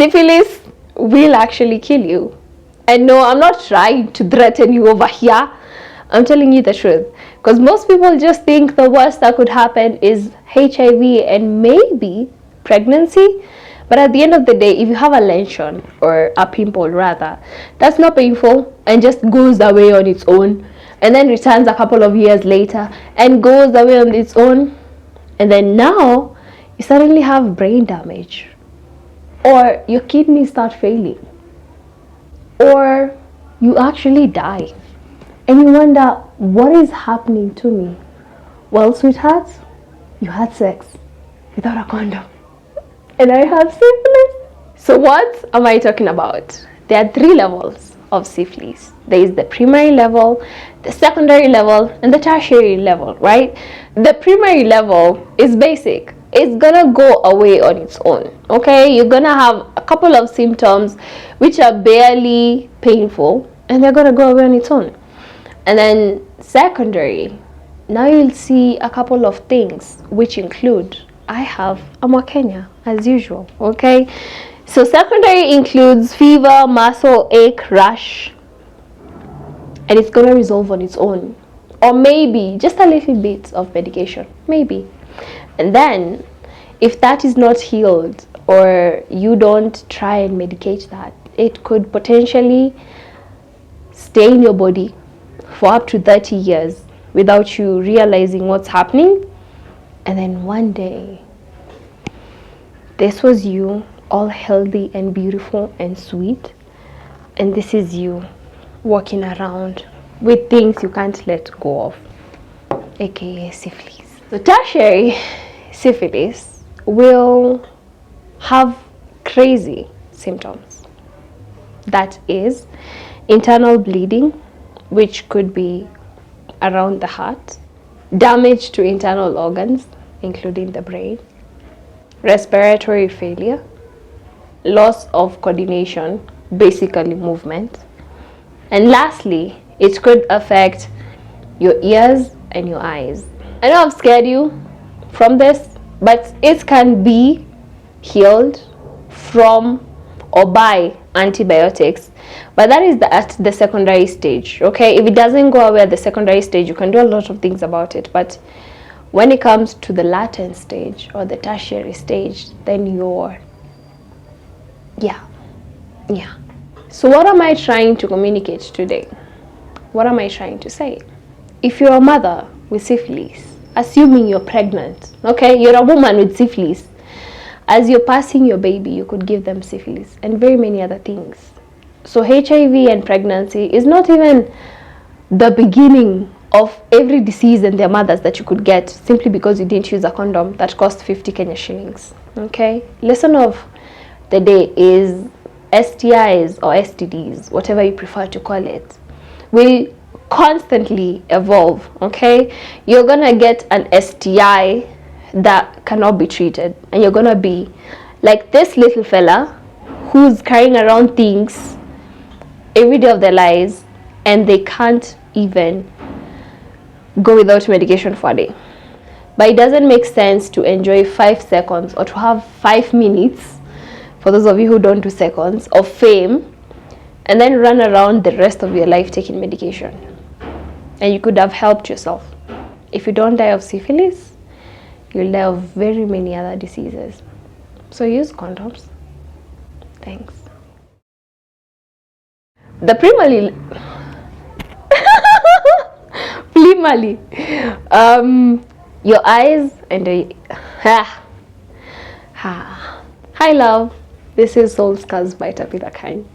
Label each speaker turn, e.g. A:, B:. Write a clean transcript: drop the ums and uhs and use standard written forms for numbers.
A: syphilis will actually kill you. And no, I'm not trying to threaten you over here. I'm telling you the truth. Because most people just think the worst that could happen is HIV and maybe pregnancy. But at the end of the day, if you have a lesion or a pimple rather, that's not painful and just goes away on its own, and then returns a couple of years later and goes away on its own, and then now you suddenly have brain damage, or your kidneys start failing, or you actually die, and you wonder, what is happening to me? Well, sweetheart, you had sex without a condom, and I have syphilis. So what am I talking about? There are 3 levels of syphilis. There is the primary level, the secondary level, and the tertiary level, right? The primary level is basic. It's gonna go away on its own, okay? You're gonna have a couple of symptoms which are barely painful, and they're gonna go away on its own. And then secondary, now you'll see a couple of things which include, I'm a Kenya as usual, okay? So secondary includes fever, muscle ache, rash, and it's gonna resolve on its own, or maybe just a little bit of medication, maybe. And then if that is not healed, or you don't try and medicate that, it could potentially stay in your body for up to 30 years without you realizing what's happening. And then one day, this was you, all healthy and beautiful and sweet, and this is you walking around with things you can't let go of, aka syphilis. So tertiary syphilis will have crazy symptoms. That is internal bleeding, which could be around the heart, damage to internal organs, including the brain, respiratory failure, loss of coordination, basically movement, and lastly, it could affect your ears and your eyes. I know I've scared you from this, but it can be healed from or by antibiotics, but that is at the secondary stage, okay? If it doesn't go away at the secondary stage, you can do a lot of things about it, but when it comes to the latent stage or the tertiary stage, then yeah. So what am I trying to communicate today? What am I trying to say? If you're a mother with syphilis, assuming you're pregnant, okay, you're a woman with syphilis, as you're passing your baby, you could give them syphilis and very many other things. So HIV and pregnancy is not even the beginning of every disease and their mothers that you could get simply because you didn't use a condom that cost 50 Kenya shillings, okay? Lesson of the day is STIs or STDs, whatever you prefer to call it, will constantly evolve, okay? You're gonna get an STI that cannot be treated, and you're gonna be like this little fella who's carrying around things every day of their lives, and they can't even go without medication for a day. But it doesn't make sense to enjoy 5 seconds or to have 5 minutes, for those of you who don't do seconds, of fame, and then run around the rest of your life taking medication. And you could have helped yourself. If you don't die of syphilis, you'll die of very many other diseases. So use condoms. Thanks. The primary your eyes and the hi love, this is Soul Scars by Tabitha Kine.